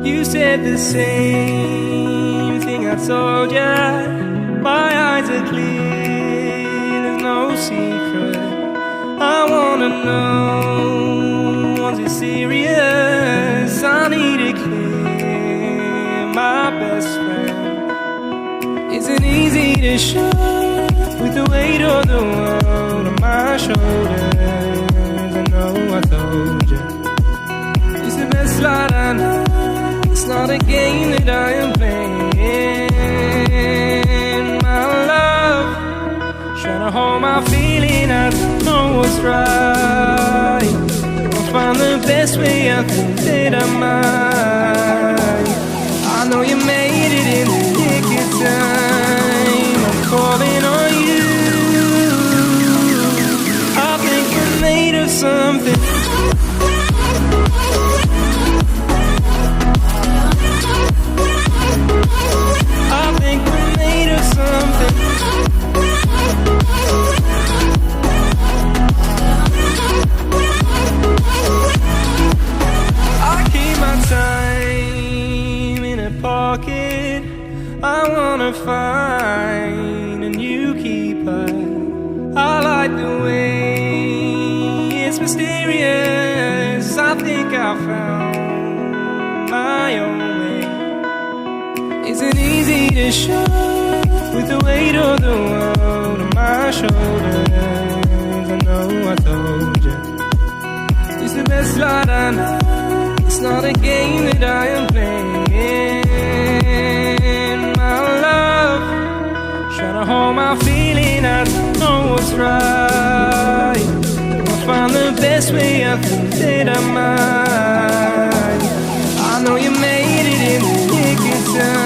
You said the same thing I told ya. My eyes are clear, there's no secret. I wanna know, was it serious? I need it clear, my best friend. Isn't easy to show with the weight of the world on my shoulders. I know I told you, it's the best light I know. It's not a game that I am playing. My love, trying to hold my feeling, I don't know what's right. I'll find the best way, I think that I might. I know you made it in the nick of time. I'm calling on you. I think we're made of something. I think we're made of something. I keep my time in a pocket. I wanna find a new keeper. I like the way it's mysterious. I think I found my own way. Isn't easy to show with the weight of the world on my shoulders. I know I told you, it's the best light I know. It's not a game that I am playing. My love, trying to hold my feeling, I don't know what's right. I'll find the best way, I think that I might. I know you made it in the nick of time.